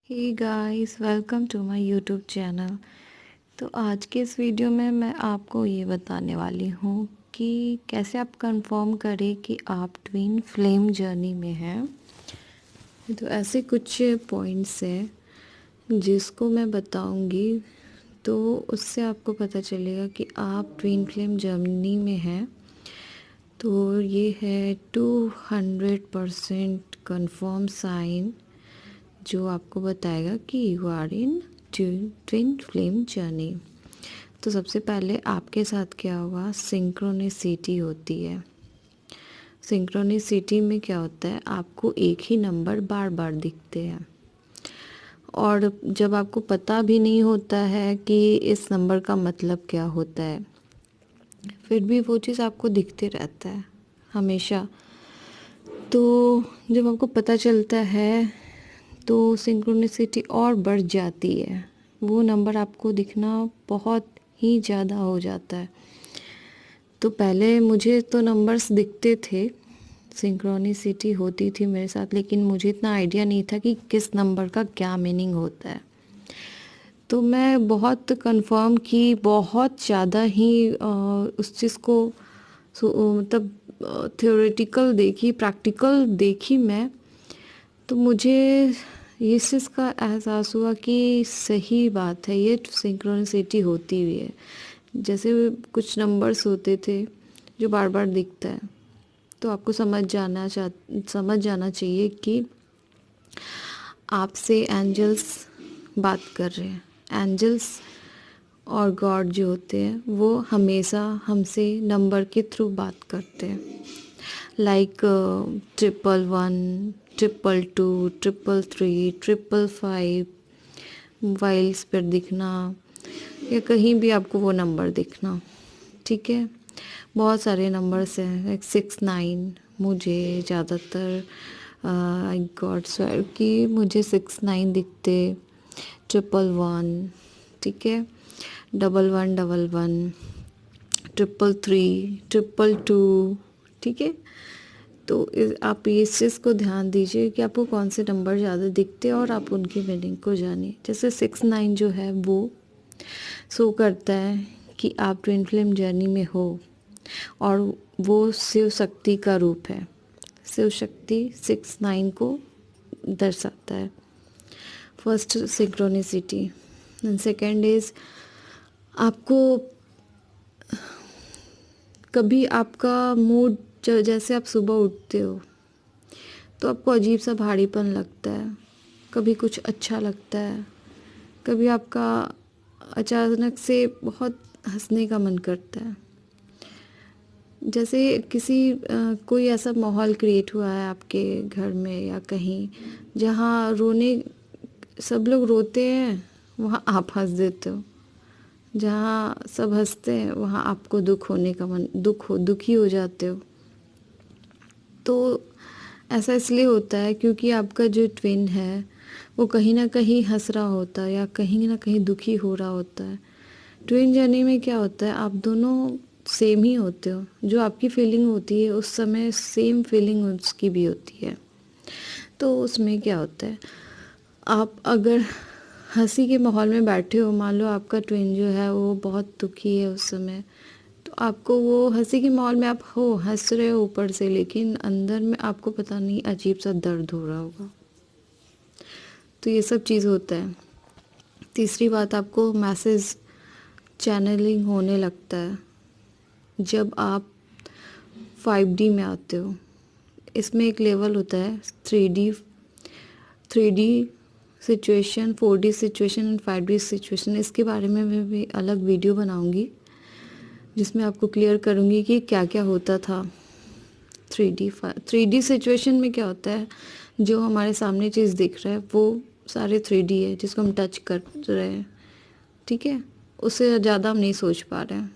Hey guys, welcome to my YouTube channel. तो आज के इस वीडियो में मैं आपको ये बताने वाली हूँ कि कैसे आप कंफर्म करें कि आप ट्विन फ्लेम जर्नी में हैं। तो ऐसे कुछ पॉइंट्स हैं जिसको मैं बताऊँगी, तो उससे आपको पता चलेगा कि आप ट्विन फ्लेम जर्नी में हैं। तो ये है 200% कंफर्म साइन जो आपको बताएगा कि you are in twin flame journey. तो सबसे पहले आपके साथ क्या होगा, सिंक्रोनिसिटी होती है। सिंक्रोनिसिटी में क्या होता है, आपको एक ही नंबर बार बार दिखते हैं और जब आपको पता भी नहीं होता है कि इस नंबर का मतलब क्या होता है, फिर भी वो चीज़ आपको दिखते रहता है हमेशा। तो जब आपको पता चलता है तो सिंक्रोनिसिटी और बढ़ जाती है, वो नंबर आपको दिखना बहुत ही ज़्यादा हो जाता है। तो पहले मुझे तो नंबर्स दिखते थे, सिंक्रोनिसिटी होती थी मेरे साथ, लेकिन मुझे इतना आइडिया नहीं था कि किस नंबर का क्या मीनिंग होता है। तो मैं बहुत कंफर्म की, बहुत ज़्यादा ही उस चीज़ को मतलब थ्योरेटिकल देखी, प्रैक्टिकल देखी मैं। तो मुझे इस चीज़ का एहसास हुआ कि सही बात है, ये सिंक्रोनिसिटी होती हुई है। जैसे कुछ नंबर्स होते थे जो बार बार दिखता है, तो आपको समझ जाना चाहिए कि आपसे एंजल्स बात कर रहे हैं। एंजल्स और गॉड जो होते हैं वो हमेशा हमसे नंबर के थ्रू बात करते हैं, लाइक 111, 222, 333, 555, मोबाइल्स पर दिखना या कहीं भी आपको वो नंबर दिखना। ठीक है, बहुत सारे नंबर्स हैं, लाइक 69। मुझे ज़्यादातर आई गॉड स्वेयर कि मुझे 69 दिखते, 111, ठीक है, 1111, 333, 222, ठीक है। तो आप इस चीज़ को ध्यान दीजिए कि आपको कौन से नंबर ज़्यादा दिखते हैं और आप उनकी मीनिंग को जानिए। जैसे 69 जो है वो शो करता है कि आप ट्विन फ्लेम जर्नी में हो, और वो शिव शक्ति का रूप है। शिव शक्ति 69 को दर्शाता है। First synchronicity. And second is, आपको कभी आपका मूड, जैसे आप सुबह उठते हो तो आपको अजीब सा भारीपन लगता है, कभी कुछ अच्छा लगता है, कभी आपका अचानक से बहुत हंसने का मन करता है। जैसे कोई ऐसा माहौल क्रिएट हुआ है आपके घर में या कहीं, जहाँ सब लोग रोते हैं, वहाँ आप हंस देते हो। जहाँ सब हंसते हैं वहाँ आपको दुखी हो जाते हो। तो ऐसा इसलिए होता है क्योंकि आपका जो ट्विन है वो कहीं ना कहीं हंस रहा होता है या कहीं ना कहीं दुखी हो रहा होता है। ट्विन जर्नी में क्या होता है, आप दोनों सेम ही होते हो, जो आपकी फीलिंग होती है उस समय सेम फीलिंग उसकी भी होती है। तो उसमें क्या होता है, आप अगर हंसी के माहौल में बैठे हो, मान लो आपका ट्विन जो है वो बहुत दुखी है उस समय, तो आपको वो हंसी के माहौल में आप हंस रहे हो ऊपर से, लेकिन अंदर में आपको पता नहीं अजीब सा दर्द हो रहा होगा। तो ये सब चीज़ होता है। तीसरी बात, आपको मैसेज चैनलिंग होने लगता है जब आप 5D में आते हो। इसमें एक लेवल होता है 3D situation, 4D situation and 5D situation. इसके बारे में मैं भी अलग वीडियो बनाऊंगी जिसमें आपको क्लियर करूंगी कि क्या क्या होता था। 3D सिचुएशन में क्या होता है, जो हमारे सामने चीज़ दिख रहा है वो सारे 3D है जिसको हम टच कर रहे हैं, ठीक है, उससे ज़्यादा हम नहीं सोच पा रहे हैं।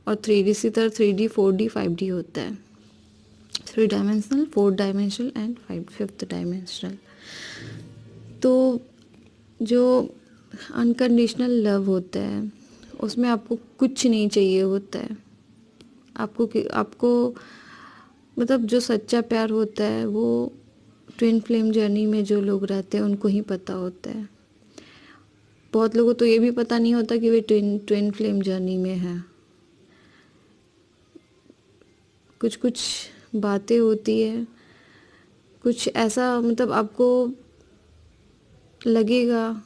और 3D सी तरह 3D 4D 5D होता है, 3 dimensional, 4 dimensional and 5th dimensional. तो जो अनकंडीशनल लव होता है उसमें आपको कुछ नहीं चाहिए होता है। आपको मतलब जो सच्चा प्यार होता है वो ट्विन फ्लेम जर्नी में जो लोग रहते हैं उनको ही पता होता है। बहुत लोगों को तो ये भी पता नहीं होता कि वे ट्विन फ्लेम जर्नी में हैं। कुछ कुछ बातें होती है, कुछ ऐसा मतलब आपको लगेगा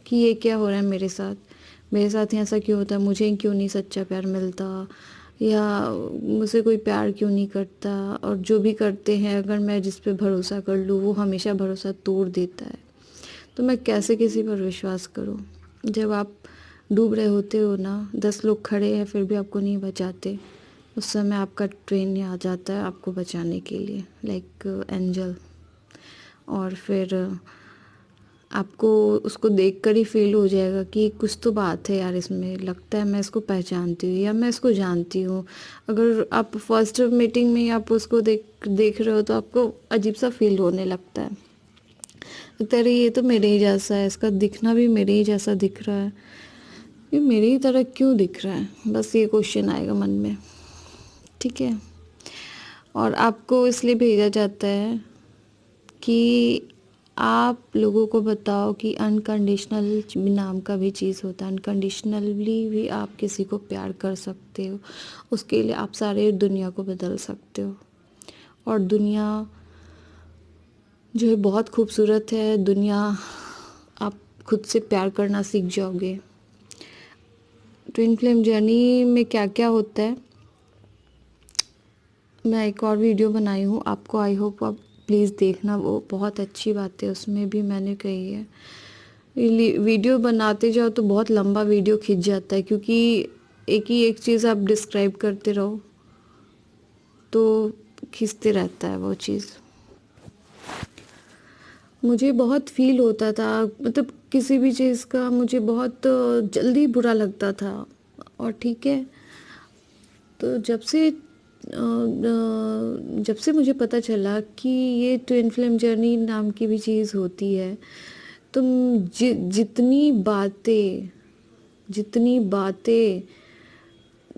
कि ये क्या हो रहा है मेरे साथ ही ऐसा क्यों होता है, मुझे क्यों नहीं सच्चा प्यार मिलता, या मुझसे कोई प्यार क्यों नहीं करता, और जो भी करते हैं अगर मैं जिस पे भरोसा कर लूँ वो हमेशा भरोसा तोड़ देता है, तो मैं कैसे किसी पर विश्वास करूँ। जब आप डूब रहे होते हो ना, 10 लोग खड़े हैं फिर भी आपको नहीं बचाते, उस समय आपका ट्रेन आ जाता है आपको बचाने के लिए, लाइक एंजल। और फिर आपको उसको देखकर ही फील हो जाएगा कि कुछ तो बात है यार इसमें, लगता है मैं इसको पहचानती हूँ या मैं इसको जानती हूँ। अगर आप फर्स्ट मीटिंग में आप उसको देख रहे हो तो आपको अजीब सा फील होने लगता है, लगता है ये तो मेरे ही जैसा है, इसका दिखना भी मेरे ही जैसा दिख रहा है, ये मेरी ही तरह क्यों दिख रहा है, बस ये क्वेश्चन आएगा मन में। ठीक है, और आपको इसलिए भेजा जाता है कि आप लोगों को बताओ कि अनकंडीशनल नाम का भी चीज़ होता है, अनकंडीशनली भी आप किसी को प्यार कर सकते हो, उसके लिए आप सारे दुनिया को बदल सकते हो। और दुनिया जो है बहुत खूबसूरत है, दुनिया आप खुद से प्यार करना सीख जाओगे। ट्विन फ्लेम जर्नी में क्या क्या होता है मैं एक और वीडियो बनाई हूँ, आपको आई होप आप प्लीज़ देखना, वो बहुत अच्छी बात है उसमें भी मैंने कही है। वीडियो बनाते जाओ तो बहुत लंबा वीडियो खिंच जाता है, क्योंकि एक चीज़ आप डिस्क्राइब करते रहो तो खिंचते रहता है वो चीज़। मुझे बहुत फील होता था, मतलब किसी भी चीज़ का मुझे बहुत जल्दी बुरा लगता था। और ठीक है, तो जब से मुझे पता चला कि ये ट्विन फ्लेम जर्नी नाम की भी चीज़ होती है, तो जितनी बातें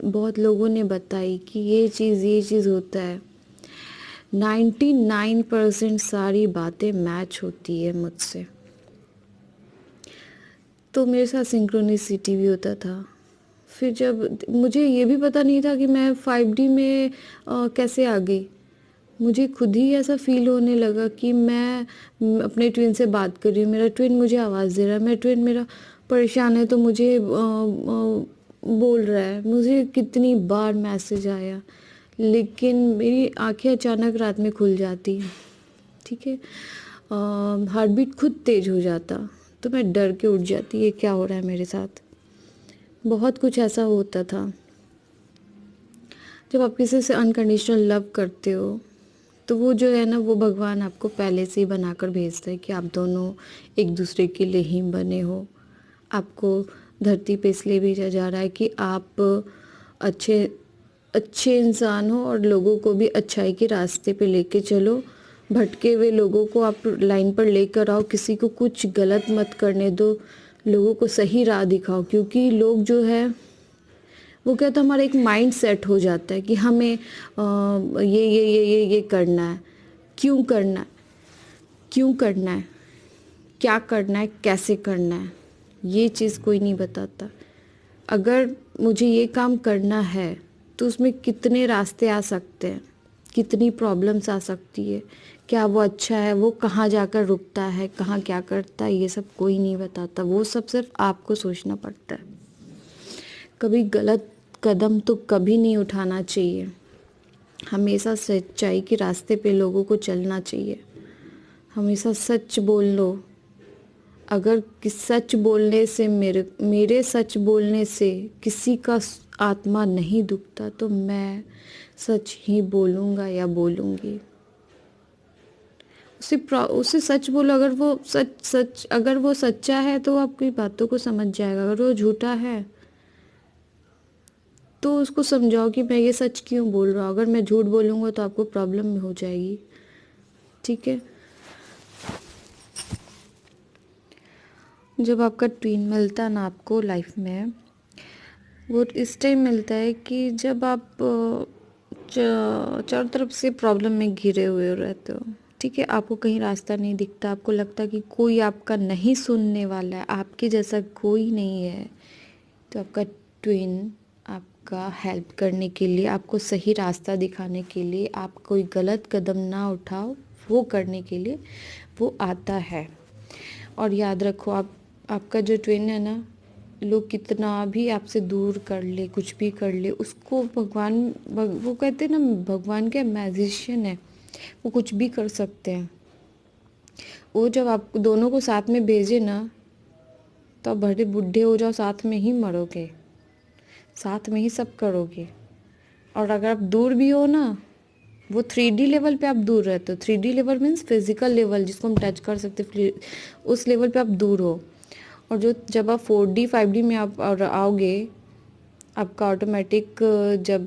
बहुत लोगों ने बताई कि ये चीज़ होता है, 99% सारी बातें मैच होती है मुझसे। तो मेरे साथ सिंक्रोनिसिटी भी होता था। फिर जब मुझे ये भी पता नहीं था कि मैं 5D में कैसे आ गई, मुझे खुद ही ऐसा फील होने लगा कि मैं अपने ट्विन से बात कर रही हूँ, मेरा ट्विन मुझे आवाज़ दे रहा है, मेरा ट्विन मेरा परेशान है तो मुझे बोल रहा है। मुझे कितनी बार मैसेज आया, लेकिन मेरी आंखें अचानक रात में खुल जाती, ठीक है, हार्ट बीट खुद तेज हो जाता, तो मैं डर के उठ जाती, ये क्या हो रहा है मेरे साथ। बहुत कुछ ऐसा होता था। जब आप किसी से अनकंडीशनल लव करते हो तो वो जो है ना, वो भगवान आपको पहले से ही बनाकर भेजता है कि आप दोनों एक दूसरे के लिए ही बने हो। आपको धरती पे इसलिए भेजा जा रहा है कि आप अच्छे अच्छे इंसान हो और लोगों को भी अच्छाई के रास्ते पे लेके चलो। भटके हुए लोगों को आप लाइन पर लेकर आओ, किसी को कुछ गलत मत करने दो, लोगों को सही राह दिखाओ। क्योंकि लोग जो है वो क्या था, हमारा एक माइंड सेट हो जाता है कि हमें ये करना है, क्यों करना है, क्यों करना है, क्या करना है, कैसे करना है, ये चीज़ कोई नहीं बताता। अगर मुझे ये काम करना है तो उसमें कितने रास्ते आ सकते हैं, कितनी प्रॉब्लम्स आ सकती है, क्या वो अच्छा है, वो कहाँ जाकर रुकता है, कहाँ क्या करता है, ये सब कोई नहीं बताता। वो सब सिर्फ आपको सोचना पड़ता है। कभी गलत कदम तो कभी नहीं उठाना चाहिए, हमेशा सच्चाई के रास्ते पे लोगों को चलना चाहिए। हमेशा सच बोल लो। अगर सच बोलने से मेरे सच बोलने से किसी का आत्मा नहीं दुखता तो मैं सच ही बोलूँगा या बोलूँगी। उसे सच बोलो। अगर वो सच्चा है तो आपकी बातों को समझ जाएगा। अगर वो झूठा है तो उसको समझाओ कि मैं ये सच क्यों बोल रहा हूँ। अगर मैं झूठ बोलूँगा तो आपको प्रॉब्लम में हो जाएगी, ठीक है। जब आपका ट्विन मिलता ना आपको लाइफ में, वो इस टाइम मिलता है कि जब आप चारों तरफ से प्रॉब्लम में घिरे हुए रहते हो, ठीक है, आपको कहीं रास्ता नहीं दिखता, आपको लगता कि कोई आपका नहीं सुनने वाला है, आपके जैसा कोई नहीं है, तो आपका ट्विन आपका हेल्प करने के लिए, आपको सही रास्ता दिखाने के लिए, आप कोई गलत कदम ना उठाओ वो करने के लिए वो आता है। और याद रखो, आपका जो ट्विन है ना, लोग कितना भी आपसे दूर कर ले, कुछ भी कर ले, उसको वो कहते हैं ना, भगवान के मैजिशियन है, वो कुछ भी कर सकते हैं। वो जब आप दोनों को साथ में भेजे ना, तो आप बड़े बूढ़े हो जाओ, साथ में ही मरोगे, साथ में ही सब करोगे। और अगर आप दूर भी हो ना, वो 3D लेवल पे आप दूर रहते हो। 3D level means physical level, जिसको हम टच कर सकते, उस लेवल पे आप दूर हो। और जब आप 4D 5D में आप आओगे, आपका ऑटोमेटिक, जब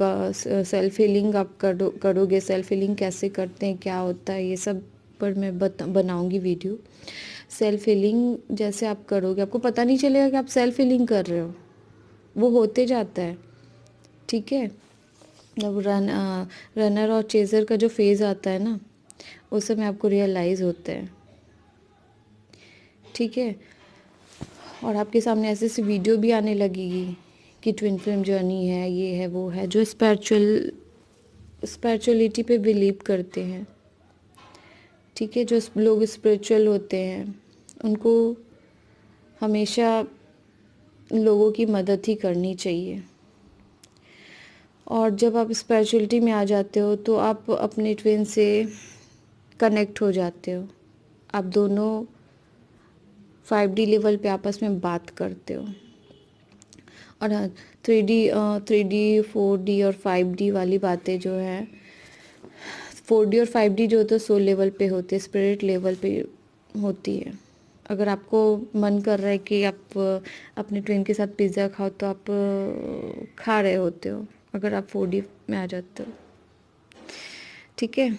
सेल्फ हीलिंग आप करोगे, सेल्फ हीलिंग कैसे करते हैं, क्या होता है, ये सब पर मैं बनाऊंगी वीडियो। सेल्फ हीलिंग जैसे आप करोगे, आपको पता नहीं चलेगा कि आप सेल्फ हीलिंग कर रहे हो, वो होते जाता है। ठीक है, जब रनर और चेज़र का जो फेज़ आता है ना, उस समय आपको रियलाइज़ होता है। ठीक है, और आपके सामने ऐसे ऐसी वीडियो भी आने लगेगी कि ट्विन फ्लेम जर्नी है, ये है, वो है, जो स्पिरिचुअलिटी पे बिलीव करते हैं। ठीक है, जो लोग स्पिरिचुअल होते हैं, उनको हमेशा लोगों की मदद ही करनी चाहिए। और जब आप स्पिरिचुअलिटी में आ जाते हो, तो आप अपने ट्विन से कनेक्ट हो जाते हो। आप दोनों 5D लेवल पे आपस में बात करते हो। और हाँ, 3D 4D और 5D वाली बातें जो है, 4D और 5D जो होता है सोल लेवल पे होते हैं, स्पिरिट लेवल पे होती है। अगर आपको मन कर रहा है कि आप अपने ट्विन के साथ पिज़्ज़ा खाओ, तो आप खा रहे होते हो, अगर आप 4D में आ जाते हो। ठीक है,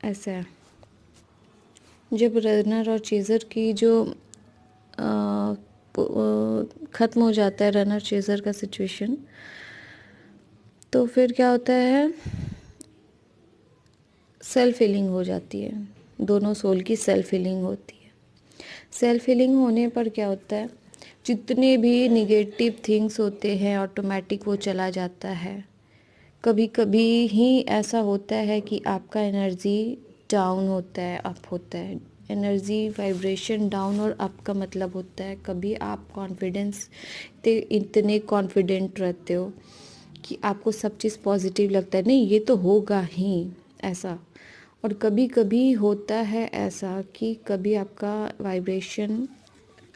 ऐसा है। जब रनर और चेज़र की जो ख़त्म हो जाता है, रनर चेज़र का सिचुएशन, तो फिर क्या होता है, सेल्फ हीलिंग हो जाती है। दोनों सोल की सेल्फ हीलिंग होती है। सेल्फ हीलिंग होने पर क्या होता है, जितने भी निगेटिव थिंग्स होते हैं ऑटोमेटिक वो चला जाता है। कभी कभी ही ऐसा होता है कि आपका एनर्जी डाउन होता है, अप होता है। एनर्जी वाइब्रेशन डाउन और अप का मतलब होता है, कभी आप कॉन्फिडेंस इतने कॉन्फिडेंट रहते हो कि आपको सब चीज़ पॉजिटिव लगता है, नहीं ये तो होगा ही, ऐसा। और कभी कभी होता है ऐसा कि कभी आपका वाइब्रेशन,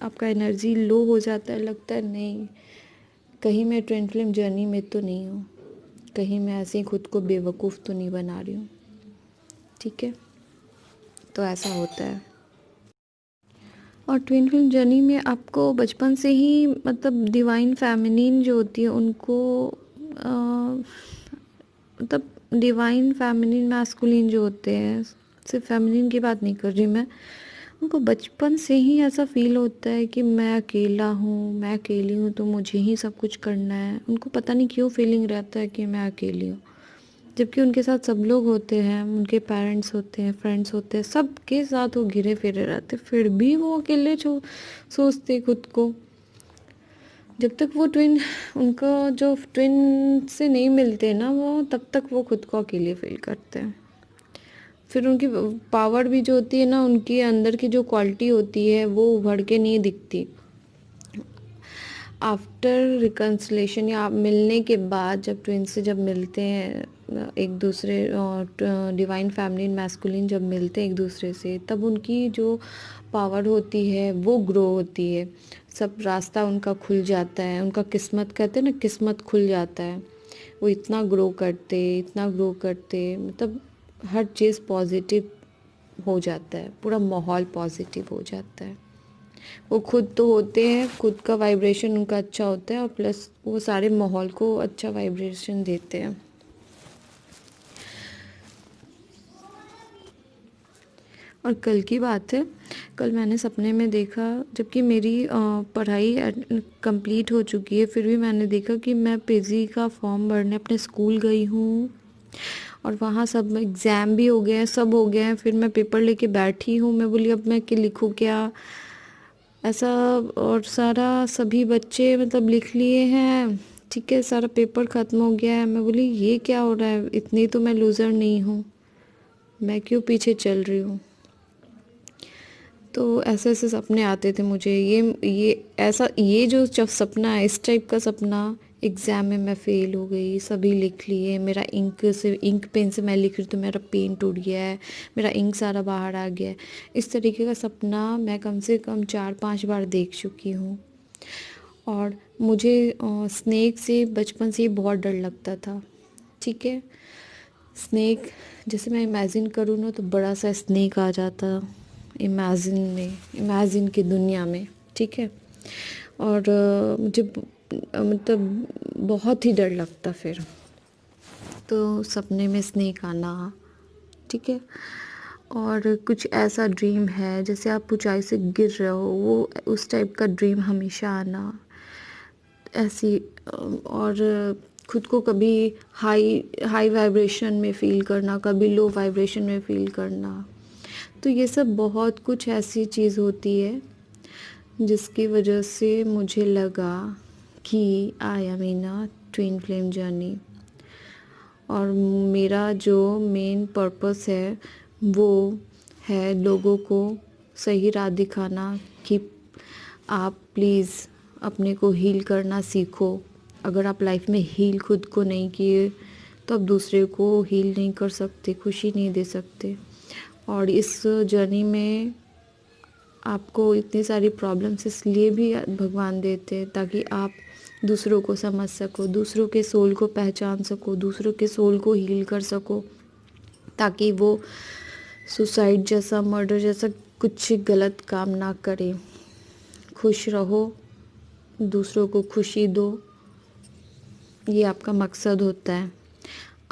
आपका एनर्जी लो हो जाता है, लगता है नहीं, कहीं मैं ट्विन फ्लेम जर्नी में तो नहीं हूँ, कहीं मैं ऐसे ही खुद को बेवकूफ़ तो नहीं बना रही हूँ। ठीक है, तो ऐसा होता है। और ट्विन फ्लेम जर्नी में आपको बचपन से ही, मतलब डिवाइन फेमिनिन जो होती है उनको, मतलब डिवाइन फेमिनिन मैस्कुलिन जो होते हैं, सिर्फ फेमिनिन की बात नहीं कर रही मैं, उनको बचपन से ही ऐसा फील होता है कि मैं अकेला हूँ, मैं अकेली हूँ, तो मुझे ही सब कुछ करना है। उनको पता नहीं क्यों फीलिंग रहता है कि मैं अकेली हूँ, जबकि उनके साथ सब लोग होते हैं, उनके पेरेंट्स होते हैं, फ्रेंड्स होते हैं, सबके साथ वो घिरे फिरे रहते, फिर भी वो अकेले सोचते खुद को। जब तक वो ट्विन, उनको जो ट्विन से नहीं मिलते ना वो, तब तक वो खुद को अकेले फील करते हैं। फिर उनकी पावर भी जो होती है ना, उनकी अंदर की जो क्वालिटी होती है वो उभर के नहीं दिखती। आफ्टर रिकन्सिलेशन या मिलने के बाद, जब ट्विन से जब मिलते हैं एक दूसरे, डिवाइन फेमिनिन मैस्कुलिन जब मिलते हैं एक दूसरे से, तब उनकी जो पावर होती है वो ग्रो होती है, सब रास्ता उनका खुल जाता है, उनका किस्मत, कहते हैं ना, किस्मत खुल जाता है। वो इतना ग्रो करते, इतना ग्रो करते, मतलब हर चीज़ पॉजिटिव हो जाता है, पूरा माहौल पॉजिटिव हो जाता है। वो खुद तो होते हैं, खुद का वाइब्रेशन उनका अच्छा होता है, और प्लस वो सारे माहौल को अच्छा वाइब्रेशन देते हैं। और कल की बात है, कल मैंने सपने में देखा, जबकि मेरी पढ़ाई कंप्लीट हो चुकी है, फिर भी मैंने देखा कि मैं पीजी का फॉर्म भरने अपने स्कूल गई हूँ, और वहाँ सब एग्ज़ाम भी हो गए हैं, सब हो गए हैं, फिर मैं पेपर लेके बैठी हूँ। मैं बोली अब मैं क्या लिखूँ क्या ऐसा। और सारा सभी बच्चे मतलब लिख लिए हैं, ठीक है, सारा पेपर ख़त्म हो गया है। मैं बोली ये क्या हो रहा है, इतनी तो मैं लूज़र नहीं हूँ, मैं क्यों पीछे चल रही हूँ। तो ऐसे ऐसे सपने आते थे मुझे। ये ऐसा ये जो जब सपना है, इस टाइप का सपना, एग्ज़ाम में मैं फ़ेल हो गई, सभी लिख लिए, मेरा इंक पेन से मैं लिख रही तो मेरा पेन टूट गया है, मेरा इंक सारा बाहर आ गया है। इस तरीके का सपना मैं कम से कम 4-5 बार देख चुकी हूँ। और मुझे स्नेक से बचपन से ही बहुत डर लगता था, ठीक है। स्नेक जैसे मैं इमेजिन करूँ ना तो बड़ा सा स्नेक आ जाता इमेजिन की दुनिया में, ठीक है। और मुझे मतलब बहुत ही डर लगता फिर तो सपने में स्नेक आना, ठीक है। और कुछ ऐसा ड्रीम है जैसे आप ऊंचाई से गिर रहे हो, वो उस टाइप का ड्रीम हमेशा आना ऐसी। और खुद को कभी हाई हाई वाइब्रेशन में फ़ील करना, कभी लो वाइब्रेशन में फ़ील करना। तो ये सब बहुत कुछ ऐसी चीज़ होती है जिसकी वजह से मुझे लगा कि I am in a twin flame journey. और मेरा जो मेन पर्पस है वो है लोगों को सही राह दिखाना कि आप प्लीज़ अपने को हील करना सीखो। अगर आप लाइफ में हील खुद को नहीं किए तो आप दूसरे को हील नहीं कर सकते, खुशी नहीं दे सकते। और इस जर्नी में आपको इतनी सारी प्रॉब्लम्स इसलिए भी भगवान देते हैं ताकि आप दूसरों को समझ सको, दूसरों के सोल को पहचान सको, दूसरों के सोल को हील कर सको, ताकि वो सुसाइड जैसा, मर्डर जैसा कुछ गलत काम ना करे। खुश रहो, दूसरों को खुशी दो, ये आपका मकसद होता है।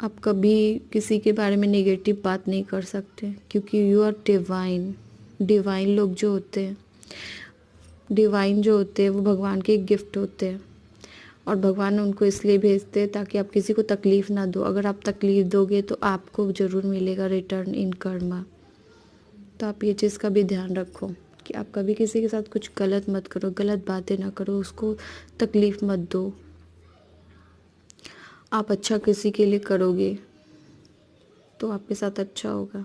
आप कभी किसी के बारे में नेगेटिव बात नहीं कर सकते क्योंकि यू आर डिवाइन। डिवाइन लोग जो होते हैं, डिवाइन जो होते हैं वो भगवान के गिफ्ट होते हैं और भगवान उनको इसलिए भेजते हैं ताकि आप किसी को तकलीफ़ ना दो। अगर आप तकलीफ़ दोगे तो आपको ज़रूर मिलेगा रिटर्न इन कर्मा। तो आप ये चीज़ का भी ध्यान रखो कि आप कभी किसी के साथ कुछ गलत मत करो, गलत बातें ना करो, उसको तकलीफ़ मत दो। आप अच्छा किसी के लिए करोगे तो आपके साथ अच्छा होगा।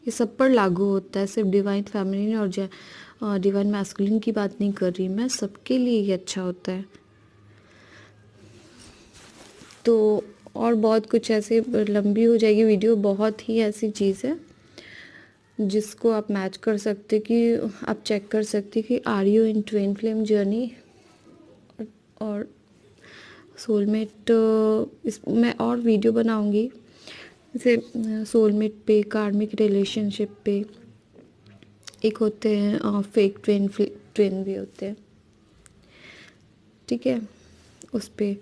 ये सब पर लागू होता है, सिर्फ डिवाइन फेमिनिन और डिवाइन मैस्कुलिन की बात नहीं कर रही मैं, सबके लिए ये अच्छा होता है। तो और बहुत कुछ ऐसे, लंबी हो जाएगी वीडियो, बहुत ही ऐसी चीज़ है जिसको आप मैच कर सकते कि आप चेक कर सकते कि are you in twin flame journey. और सोलमेट, इस मैं और वीडियो बनाऊंगी जैसे सोलमेट पे, कार्मिक रिलेशनशिप पे। एक होते हैं फेक ट्विन भी होते हैं, ठीक है, उस पे।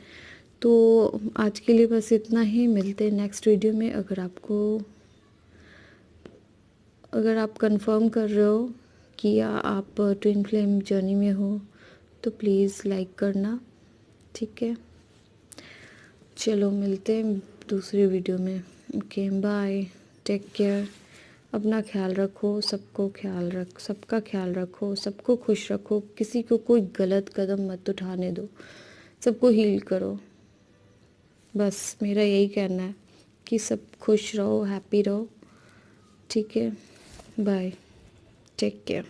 तो आज के लिए बस इतना ही, मिलते हैं नेक्स्ट वीडियो में। अगर आप कंफर्म कर रहे हो कि आप ट्विन फ्लेम जर्नी में हो तो प्लीज़ लाइक करना, ठीक है। चलो मिलते हैं दूसरी वीडियो में। ओके बाय, टेक केयर, अपना ख्याल रखो, सबका ख्याल रखो, सबको खुश रखो, किसी को कोई गलत कदम मत उठाने दो, सबको हील करो। बस मेरा यही कहना है कि सब खुश रहो, हैप्पी रहो, ठीक है। Bye, take care.